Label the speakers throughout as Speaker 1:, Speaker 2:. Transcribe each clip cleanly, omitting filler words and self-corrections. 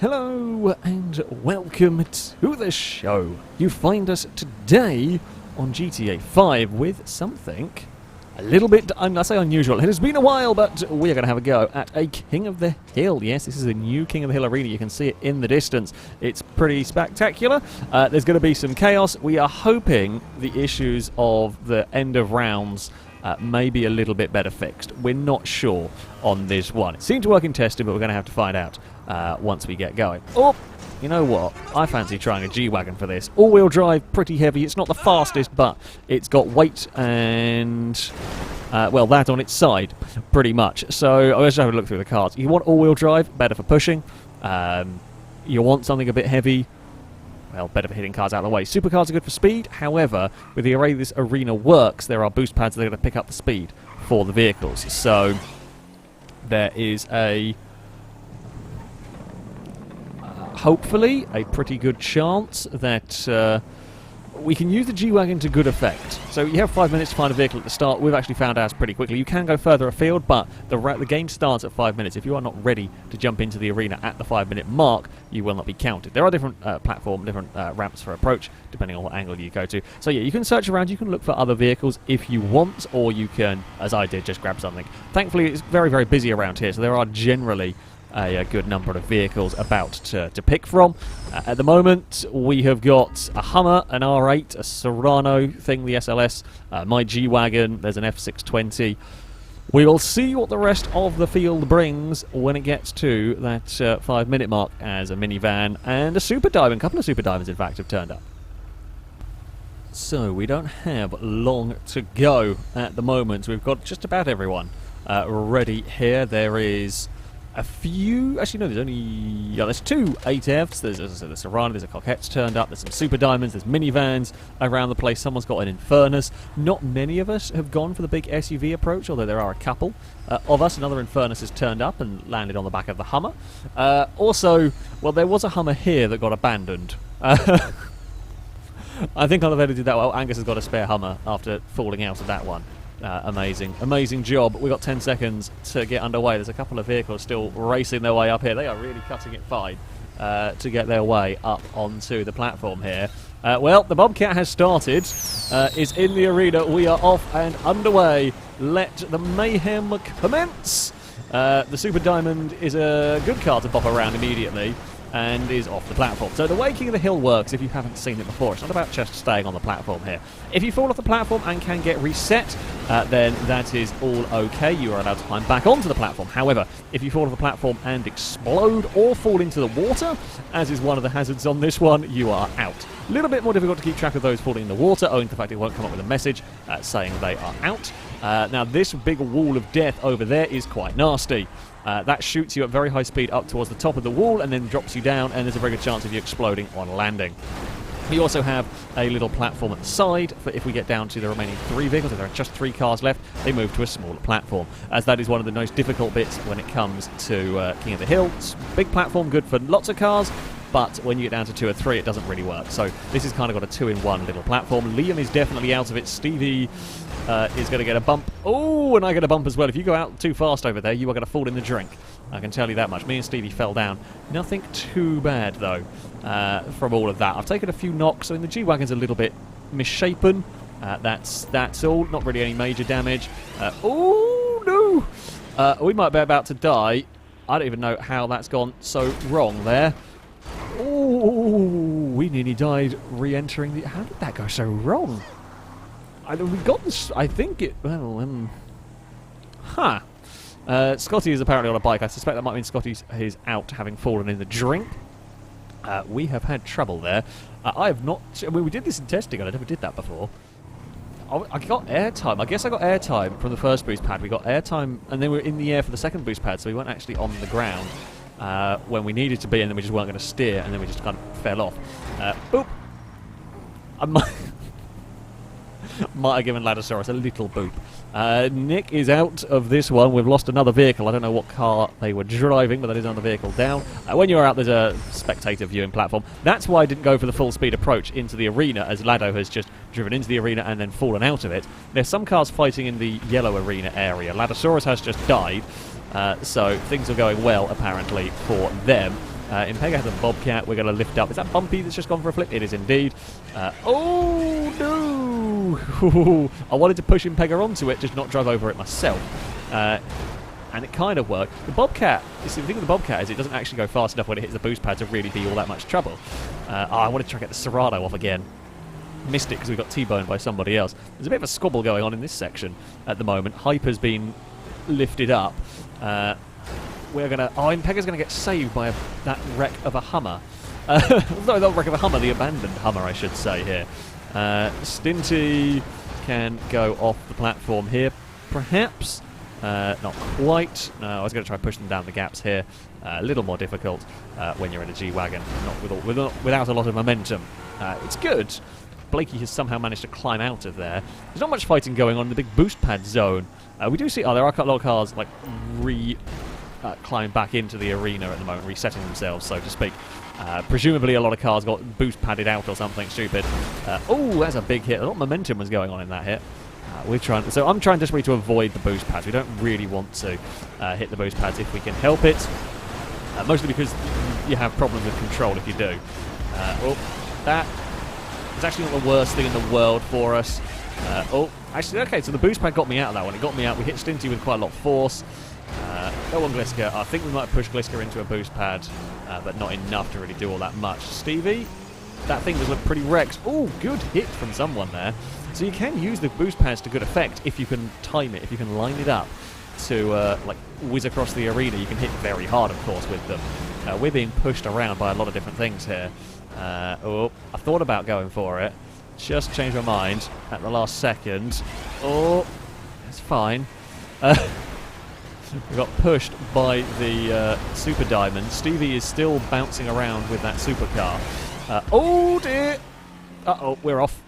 Speaker 1: Hello and welcome to the show. You find us today on GTA 5 with something a little bit, I say unusual. It has been a while, but we are going to have a go at a King of the Hill. Yes, this is a new King of the Hill arena. You can see it in the distance. It's pretty spectacular. There's going to be some chaos. We are hoping the issues of the end of rounds may be a little bit better fixed. We're not sure on this one. It seemed to work in testing, but we're going to have to find out once we get going. Oh, you know what? I fancy trying a G-Wagon for this. All-wheel drive, pretty heavy. It's not the fastest, but it's got weight and, well, that on its side, pretty much. So I'll just have a look through the cars. You want all-wheel drive, better for pushing. You want something a bit heavy, well, better for hitting cars out of the way. Supercars are good for speed. However, with the way this arena works, there are boost pads that are going to pick up the speed for the vehicles. So there is a hopefully a pretty good chance that we can use the G-Wagon to good effect. So you have 5 minutes to find a vehicle at the start. We've actually found ours pretty quickly. You can go further afield, but the game starts at 5 minutes. If you are not ready to jump into the arena at the 5-minute mark, you will not be counted. There are different different ramps for approach, depending on what angle you go to. So yeah, you can search around, you can look for other vehicles if you want, or you can, as I did, just grab something. Thankfully, it's very, very busy around here, so there are generally a good number of vehicles about to pick from. At the moment, we have got a Hummer, an R8, a Serrano thing, the SLS, my G-Wagon, there's an F620. We will see what the rest of the field brings when it gets to that 5-minute mark, as a minivan and a Super Diamond. A couple of Super Diamonds, in fact, have turned up. So we don't have long to go at the moment. We've got just about everyone ready here. There is a few, actually no, there's only, yeah, there's two 8Fs, there's a Serrano, there's a Coquette's turned up, there's some Super Diamonds, there's minivans around the place, someone's got an Infernus. Not many of us have gone for the big SUV approach, although there are a couple of us. Another Infernus has turned up and landed on the back of the Hummer. Also, well, there was a Hummer here that got abandoned. I think I've edited that well. Angus has got a spare Hummer after falling out of that one. Amazing job. We've got 10 seconds to get underway. There's a couple of vehicles still racing their way up here. They are really cutting it fine to get their way up onto the platform here. Well, the Bobcat has started, is in the arena. We are off and underway. Let the mayhem commence. The Super Diamond is a good car to bop around immediately and is off the platform. So the way King of the Hill works, if you haven't seen it before, it's not about just staying on the platform here. If you fall off the platform and can get reset, then that is all okay. You are allowed to climb back onto the platform. However, if you fall off the platform and explode or fall into the water, as is one of the hazards on this one, you are out. A little bit more difficult to keep track of those falling in the water, owing to the fact it won't come up with a message saying they are out. Now, this big wall of death over there is quite nasty. That shoots you at very high speed up towards the top of the wall and then drops you down, and there's a very good chance of you exploding on landing. We also have a little platform at the side for if we get down to the remaining 3 vehicles. If there are just 3 cars left, they move to a smaller platform, as that is one of the most difficult bits when it comes to King of the Hill. It's big platform, good for lots of cars, but when you get down to 2 or 3, it doesn't really work. So this has kind of got a 2-in-1 little platform. Liam is definitely out of it. Stevie is going to get a bump. Oh, and I get a bump as well. If you go out too fast over there, you are going to fall in the drink. I can tell you that much. Me and Stevie fell down. Nothing too bad, though, from all of that. I've taken a few knocks. I mean, the G-Wagon's a little bit misshapen. That's all. Not really any major damage. Oh, no! We might be about to die. I don't even know how that's gone so wrong there. Oh, we nearly died re-entering the... How did that go so wrong? We got this... I think it... Well, Scotty is apparently on a bike. I suspect that might mean Scotty is out, having fallen in the drink. We have had trouble there. I have not... I mean, we did this in testing, and I never did that before. I got airtime. I guess I got airtime from the first boost pad. We got airtime, and then we were in the air for the second boost pad, so we weren't actually on the ground when we needed to be, and then we just weren't going to steer, and then we just kind of fell off. Boop! I might have given Ladosaurus a little boop. Nick is out of this one. We've lost another vehicle. I don't know what car they were driving, but that is another vehicle down. When you're out, there's a spectator viewing platform. That's why I didn't go for the full speed approach into the arena, as Lado has just driven into the arena and then fallen out of it. There's some cars fighting in the yellow arena area. Ladosaurus has just died, so things are going well, apparently, for them. Impega has a Bobcat. We're going to lift up. Is that Bumpy that's just gone for a flip? It is indeed. Oh, no! I wanted to push Impega onto it, just not drive over it myself. And it kind of worked. The Bobcat, the thing with the Bobcat is it doesn't actually go fast enough when it hits the boost pad to really be all that much trouble. I wanted to try to get the Serrano off again. Missed it because we got T-boned by somebody else. There's a bit of a squabble going on in this section at the moment. Hyper's been lifted up. We're going to... Oh, Impega's going to get saved by that wreck of a Hummer. No, not wreck of a Hummer, the abandoned Hummer, I should say here. Stinty can go off the platform here, perhaps. Not quite. No, I was going to try and push them down the gaps here. A little more difficult when you're in a G-Wagon, without a lot of momentum. It's good. Blakey has somehow managed to climb out of there. There's not much fighting going on in the big boost pad zone. We do see... Oh, there are a lot of cars like climbing back into the arena at the moment, resetting themselves, so to speak. Presumably a lot of cars got boost padded out or something stupid. Oh, that's a big hit. A lot of momentum was going on in that hit. So I'm trying desperately to avoid the boost pads. We don't really want to hit the boost pads if we can help it. Mostly because you have problems with control if you do. That is actually not the worst thing in the world for us. Actually, okay, so the boost pad got me out of that one. It got me out. We hit Stinty with quite a lot of force. Go on, Gliska. I think we might push Gliska into a boost pad, but not enough to really do all that much. Stevie, that thing does look pretty wrecked. Oh, good hit from someone there. So you can use the boost pads to good effect if you can time it, if you can line it up to like whiz across the arena. You can hit very hard, of course, with them. We're being pushed around by a lot of different things here. I thought about going for it. Just changed my mind at the last second. Oh, it's fine. We got pushed by the Super Diamond. Stevie is still bouncing around with that supercar. Oh dear! Uh-oh, we're off.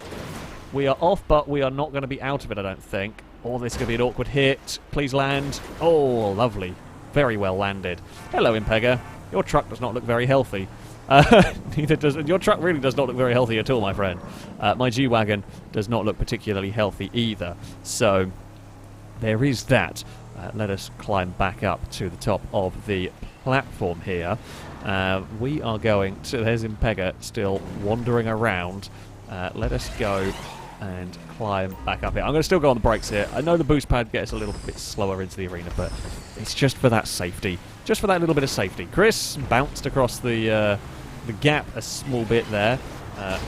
Speaker 1: We are off, but we are not going to be out of it, I don't think. Oh, this is going to be an awkward hit. Please land. Oh, lovely. Very well landed. Hello, Impega. Your truck does not look very healthy. Neither does... Your truck really does not look very healthy at all, my friend. My G-Wagon does not look particularly healthy either. So, there is that. Let us climb back up to the top of the platform here. We are going to... There's Impega still wandering around. Let us go and climb back up here. I'm going to still go on the brakes here. I know the boost pad gets a little bit slower into the arena, but it's just for that safety. Just for that little bit of safety. Chris bounced across the gap a small bit there.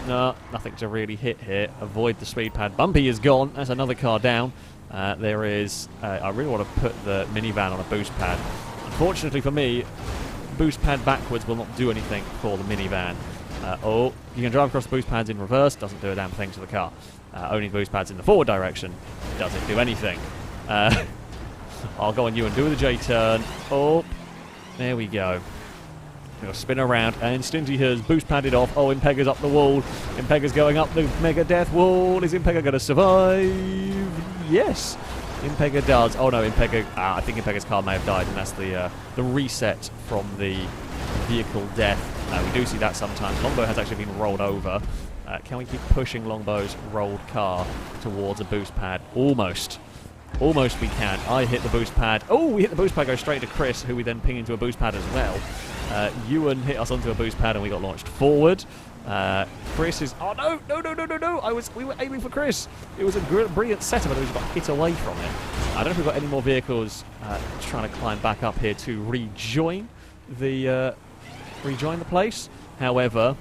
Speaker 1: No, nothing to really hit here. Avoid the speed pad. Bumpy is gone. That's another car down. There is... I really want to put the minivan on a boost pad. Unfortunately for me, boost pad backwards will not do anything for the minivan. You can drive across the boost pads in reverse, doesn't do a damn thing to the car. Only the boost pads in the forward direction doesn't do anything. I'll go on you and do the J-turn. Oh, there we go. We'll spin around, and Stinty has boost padded off. Oh, Impega's up the wall. Impega's going up the mega death wall. Is Impega going to survive? Yes, Impega does. Oh no, Impega. I think Impega's car may have died, and that's the reset from the vehicle death. We do see that sometimes. Longbow has actually been rolled over. Can we keep pushing Longbow's rolled car towards a boost pad? Almost. Almost we can. I hit the boost pad. Oh, we hit the boost pad, go straight to Chris, who we then ping into a boost pad as well. Ewan hit us onto a boost pad and we got launched forward. Chris is... Oh, no, no, no, no, no, no. We were aiming for Chris. It was a brilliant setup, and we just got hit away from it. I don't know if we've got any more vehicles trying to climb back up here to rejoin the place. However,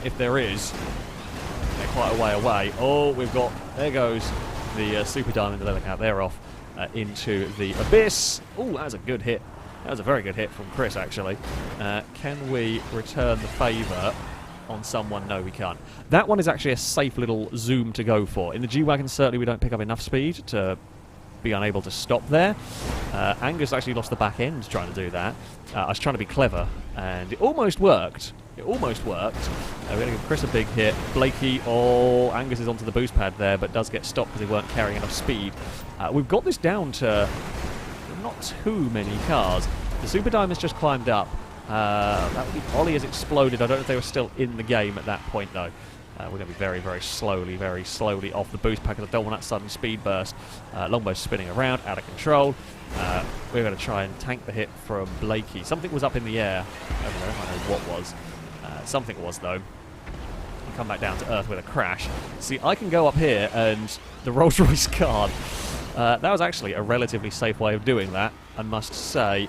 Speaker 1: if there is, they're quite a way away. Oh, we've got... There goes the Super Diamond. Look out, they're off into the abyss. Oh, that was a good hit. That was a very good hit from Chris, actually. Can we return the favour on someone? No, we can't. That one is actually a safe little zoom to go for. In the G-Wagon, certainly we don't pick up enough speed to be unable to stop there. Angus actually lost the back end trying to do that. I was trying to be clever, and it almost worked. It almost worked. We're going to give Chris a big hit. Blakey, oh, Angus is onto the boost pad there, but does get stopped because they weren't carrying enough speed. We've got this down to not too many cars. The Super Diamond's just climbed up. Ollie has exploded. I don't know if they were still in the game at that point, though. We're going to be very, very slowly off the boost pad because I don't want that sudden speed burst. Longbow spinning around, out of control. We're going to try and tank the hit from Blakey. Something was up in the air. I don't know what was. Something was, though. Come back down to earth with a crash. See, I can go up here and the Rolls-Royce card. That was actually a relatively safe way of doing that, I must say.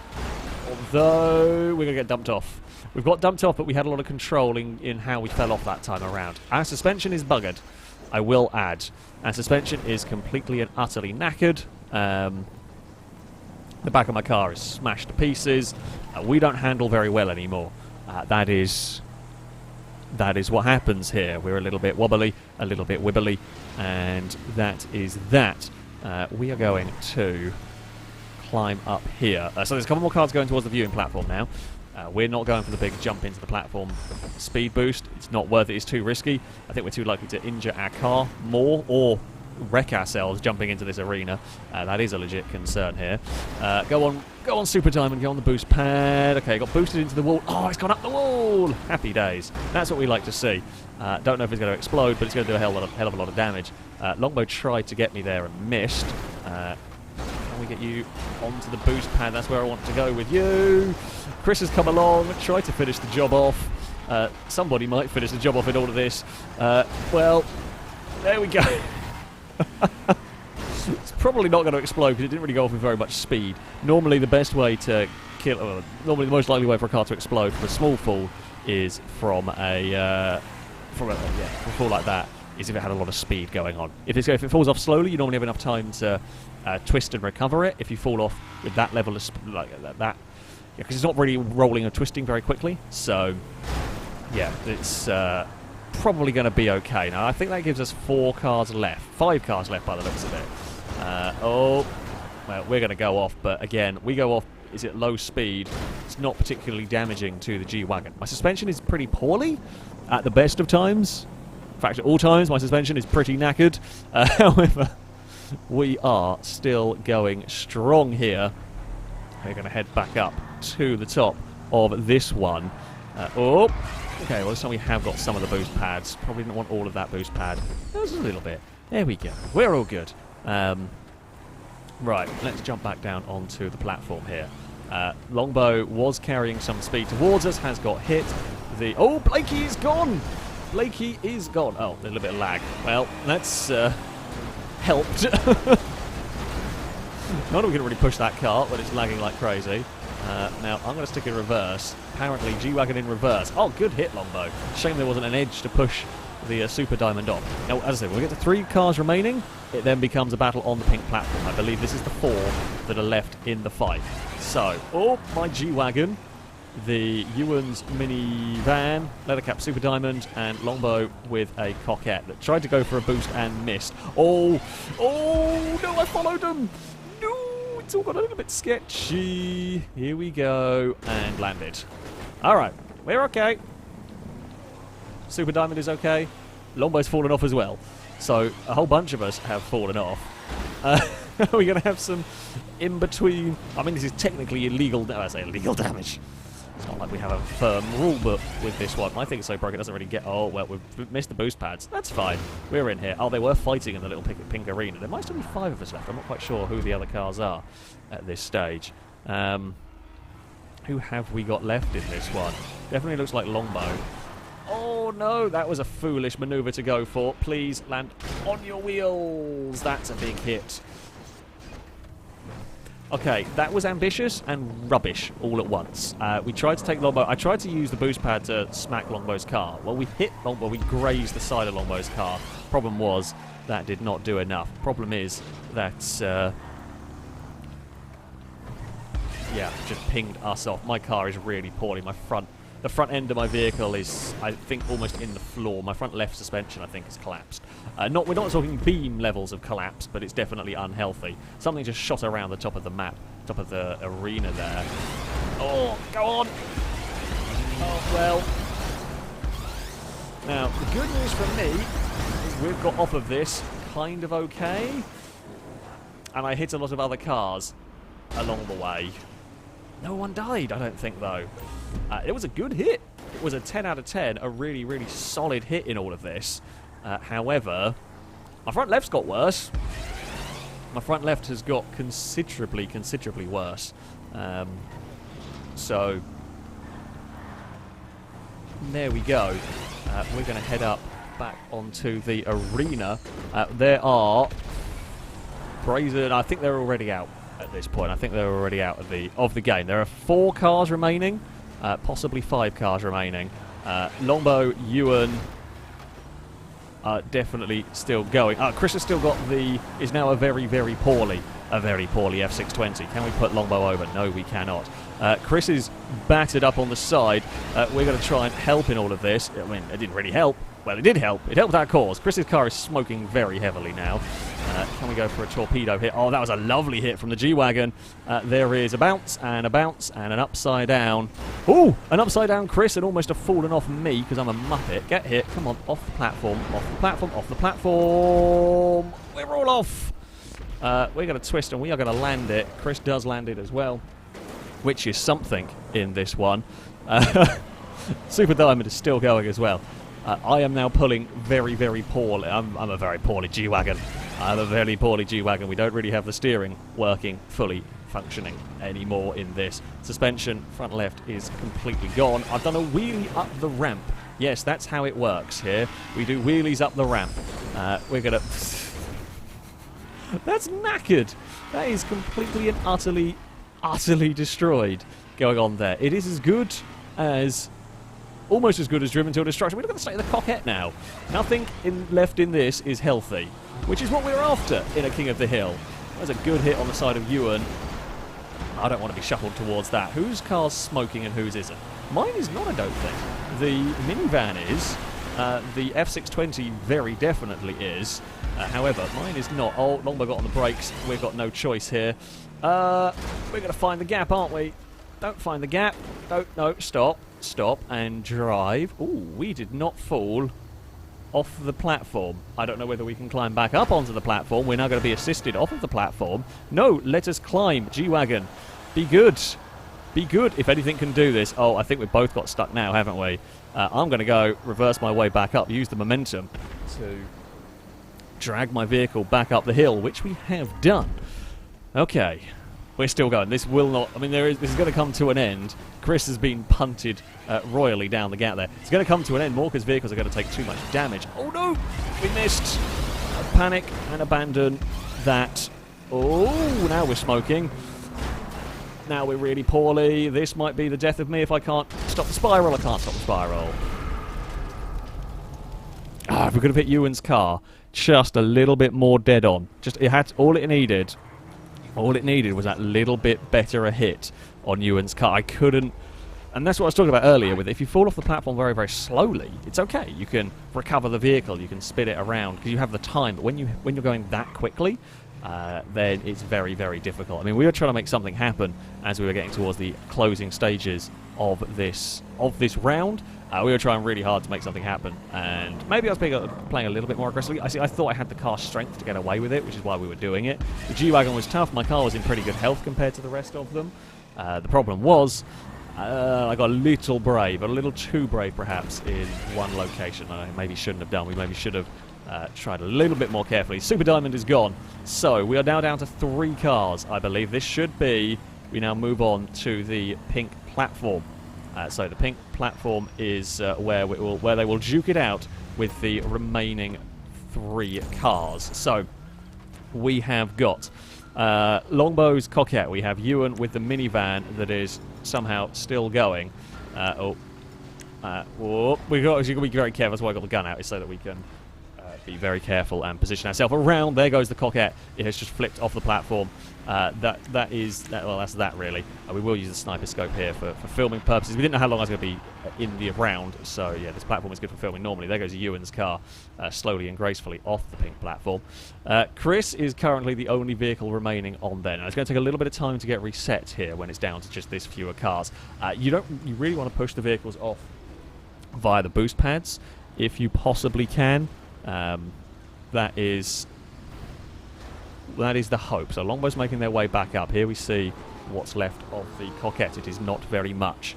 Speaker 1: Although we're going to get dumped off. We've got dumped off, but we had a lot of control in how we fell off that time around. Our suspension is buggered, I will add. Our suspension is completely and utterly knackered. The back of my car is smashed to pieces. We don't handle very well anymore. That is what happens here. We're a little bit wobbly, a little bit wibbly, and that is that. We are going to climb up here. So there's a couple more cars going towards the viewing platform now. We're not going for the big jump into the platform speed boost. It's not worth it. It's too risky. I think we're too likely to injure our car more or wreck ourselves jumping into this arena. That is a legit concern here. Go on, Super Diamond. Go on the boost pad. Okay, got boosted into the wall. Oh, it's gone up the wall. Happy days. That's what we like to see. Don't know if it's going to explode, but it's going to do a hell of a lot of damage. Longbow tried to get me there and missed. Can we get you onto the boost pad? That's where I want to go with you. Chris has come along, tried to finish the job off. Somebody might finish the job off in all of this. Well, there we go. It's probably not going to explode because it didn't really go off with very much speed. Normally the best way to kill, normally the most likely way for a car to explode from a small fall is from a fall like that, is if it had a lot of speed going on. If it falls off slowly, you normally have enough time to twist and recover it. If you fall off with that level of because it's not really rolling or twisting very quickly. So yeah, it's probably going to be okay. Now I think that gives us 5 cars left by the looks of it. Well, we're going to go off, but again, we go off is at low speed. It's not particularly damaging to the G-Wagon. My suspension is pretty poorly at the best of times. In fact, at all times, my suspension is pretty knackered. However, we are still going strong here. We're going to head back up to the top of this one. Okay, well, this time we have got some of the boost pads. Probably didn't want all of that boost pad. Just a little bit. There we go. We're all good. Right, let's jump back down onto the platform here. Longbow was carrying some speed towards us, has got hit. Oh, Blakey is gone! Blakey is gone. Oh, a little bit of lag. Well, that's helped. Not that we can really push that car, but it's lagging like crazy. Now, I'm going to stick in reverse. Apparently, G-Wagon in reverse. Oh, good hit, Longbow. Shame there wasn't an edge to push the Super Diamond on. Now, as I said, we'll get to 3 cars remaining. It then becomes a battle on the pink platform. I believe this is the 4 that are left in the fight. So, my G-Wagon, the Ewan's minivan, Leathercap Super Diamond, and Longbow with a Coquette that tried to go for a boost and missed. Oh, no, I followed him. No, it's all got a little bit sketchy. Here we go, and landed. All right, we're okay. Super Diamond is okay. Longbow's fallen off as well. So a whole bunch of us have fallen off. We're going to have some in-between. I mean, this is technically illegal. I say illegal damage. It's not like we have a firm rule book with this one. I think so broken. It doesn't really get... Oh, well, we've missed the boost pads. That's fine. We're in here. Oh, they were fighting in the little pink arena. There might still be 5 of us left. I'm not quite sure who the other cars are at this stage. Who have we got left in this one? Definitely looks like Longbow. Oh no, that was a foolish maneuver to go for. Please land on your wheels. That's a big hit. Okay, that was ambitious and rubbish all at once. We tried to take Longbow. I tried to use the boost pad to smack Longbow's car. Well, we hit Longbow. We grazed the side of Longbow's car. Problem was that did not do enough. Problem is that yeah, just pinged us off. My car is really poorly. The front end of my vehicle is, I think, almost in the floor. My front left suspension, I think, has collapsed. We're not talking beam levels of collapse, but it's definitely unhealthy. Something just shot around the top of the map, top of the arena there. Oh, go on! Oh, well. Now, the good news for me is we've got off of this kind of okay. And I hit a lot of other cars along the way. No one died, I don't think, though. It was a good hit. It was a 10 out of 10, a really, really solid hit in all of this. However, my front left's got worse. My front left has got considerably worse. So, there we go. We're going to head up back onto the arena. There are Brazen. I think they're already out at this point. I think they're already out of the game. There are 4 cars remaining, possibly 5 cars remaining. Longbow, Ewan are definitely still going. Chris has still got is now a very poorly F620. Can we put Longbow over? No, we cannot. Chris is battered up on the side. We're going to try and help in all of this. I mean, it didn't really help. Well, it did help. It helped our cause. Chris's car is smoking very heavily now. Can we go for a torpedo hit? Oh, that was a lovely hit from the G-Wagon. There is a bounce and an upside down. Ooh, an upside down Chris and almost a fallen off me because I'm a muppet. Get hit. Come on, off the platform, off the platform, off the platform. We're all off. We're going to twist and we are going to land it. Chris does land it as well, which is something in this one. Super Diamond is still going as well. I am now pulling very poorly. I'm a very poorly G-Wagon. I'm a very poorly G-Wagon. We don't really have the steering working, fully functioning anymore in this. Suspension, front left, is completely gone. I've done a wheelie up the ramp. Yes, that's how it works here. We do wheelies up the ramp. We're going to... That's knackered. That is completely and utterly destroyed going on there. It is as good as... almost as good as Driven to Destruction. We're not going to stay the Coquette now. Nothing left in this is healthy, which is what we're after in a King of the Hill. There's a good hit on the side of Ewan. I don't want to be shuffled towards that. Whose car's smoking and whose isn't? Mine is not, I don't think. The minivan is. The F620 very definitely is. However, mine is not. Oh, Longbow got on the brakes. We've got no choice here. We're going to find the gap, aren't we? Don't find the gap. No, stop. Stop and drive. Ooh, we did not fall off the platform. I don't know whether we can climb back up onto the platform. We're now going to be assisted off of the platform. No, let us climb. G-Wagon. Be good. Be good. If anything can do this. Oh, I think we've both got stuck now, haven't we? I'm going to go reverse my way back up, use the momentum to drag my vehicle back up the hill, which we have done. Okay. We're still going. This will not... I mean, this is going to come to an end. Chris has been punted royally down the gap there. It's going to come to an end. Morca's vehicles are going to take too much damage. Oh, no! We missed. Panic and abandon that. Oh, now we're smoking. Now we're really poorly. This might be the death of me if I can't stop the spiral. I can't stop the spiral. If we could have hit Ewan's car just a little bit more dead on. Just it had all it needed. All it needed was that little bit better a hit on Ewan's car. I couldn't... And that's what I was talking about earlier with if you fall off the platform very slowly, it's okay. You can recover the vehicle, you can spin it around because you have the time. But when you're going that quickly, then it's very difficult. I mean, we were trying to make something happen as we were getting towards the closing stages of this round. We were trying really hard to make something happen, and maybe I was playing a little bit more aggressively. I thought I had the car strength to get away with it, which is why we were doing it. The G-Wagon was tough. My car was in pretty good health compared to the rest of them. The problem was I got a little brave, a little too brave perhaps in one location. I maybe shouldn't have done. We maybe should have tried a little bit more carefully. Super Diamond is gone. So we are now down to 3 cars, I believe. This should be... We now move on to the pink platform. So the pink platform is where they will duke it out with the remaining 3 cars. So we have got Longbow's Coquette. We have Ewan with the minivan that is somehow still going. We've got to be very careful. That's why I got the gun out, is so that we can be very careful and position ourselves around. There goes the Coquette. It has just flipped off the platform. That's that really. We will use the sniper scope here for filming purposes. We didn't know how long I was going to be in the round, so yeah, this platform is good for filming normally. There goes Ewan's car slowly and gracefully off the pink platform. Chris is currently the only vehicle remaining on there. Now it's going to take a little bit of time to get reset here when it's down to just this fewer cars. You really want to push the vehicles off via the boost pads if you possibly can. That is the hope. So Longbow's making their way back up. Here we see what's left of the Coquette. It is not very much.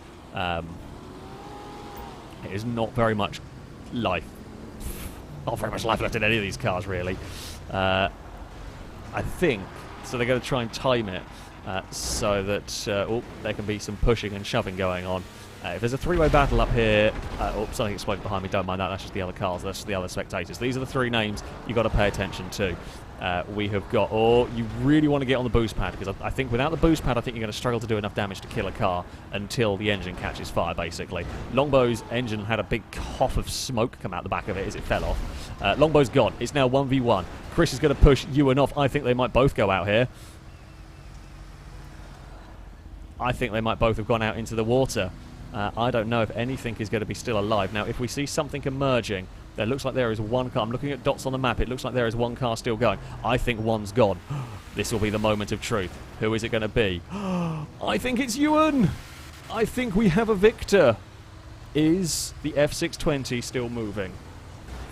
Speaker 1: It is not very much life. Not very much life left in any of these cars, really. I think, so they're going to try and time it so that there can be some pushing and shoving going on. If there's a three-way battle up here, something exploded behind me, don't mind that, that's just the other cars, that's just the other spectators. These are the three names you've got to pay attention to. We have got, you really want to get on the boost pad, because I think without the boost pad, I think you're going to struggle to do enough damage to kill a car until the engine catches fire, basically. Longbow's engine had a big cough of smoke come out the back of it as it fell off. Longbow's gone. It's now 1v1. Chris is going to push Ewan off. I think they might both go out here. I think they might both have gone out into the water. I don't know if anything is going to be still alive. Now, if we see something emerging, there looks like there is one car. I'm looking at dots on the map. It looks like there is one car still going. I think one's gone. This will be the moment of truth. Who is it going to be? I think it's Ewan. I think we have a victor. Is the F620 still moving?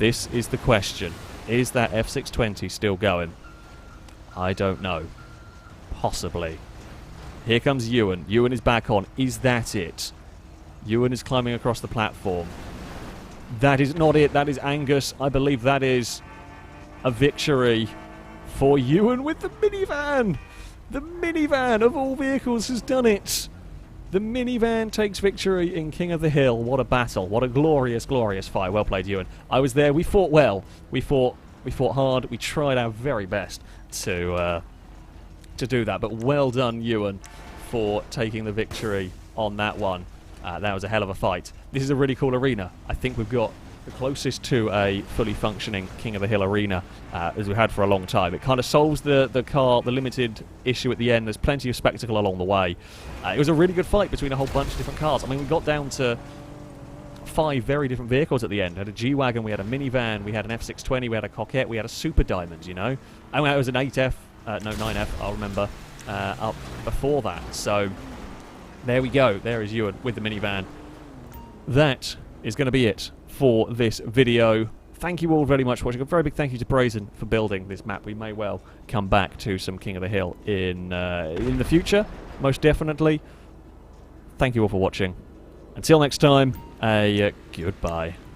Speaker 1: This is the question. Is that F620 still going? I don't know. Possibly. Here comes Ewan. Ewan is back on. Is that it? Ewan is climbing across the platform. That is not it. That is Angus. I believe that is a victory for Ewan with the minivan. The minivan of all vehicles has done it. The minivan takes victory in King of the Hill. What a battle. What a glorious, glorious fight. Well played, Ewan. I was there. We fought well. We fought hard. We tried our very best to do that. But well done, Ewan, for taking the victory on that one. That was a hell of a fight. This is a really cool arena. I think we've got the closest to a fully functioning King of the Hill arena as we've had for a long time. It kind of solves the limited issue at the end. There's plenty of spectacle along the way. It was a really good fight between a whole bunch of different cars. I mean, we got down to 5 very different vehicles at the end. We had a G-Wagon, we had a minivan, we had an F620, we had a Coquette, we had a Super Diamond, you know. And it was an 8F, no, 9F, I'll remember, up before that. So there we go. There is Ewan with the minivan. That is going to be it for this video. Thank you all very much for watching. A very big thank you to Brazen for building this map. We may well come back to some King of the Hill in the future, most definitely. Thank you all for watching. Until next time, goodbye.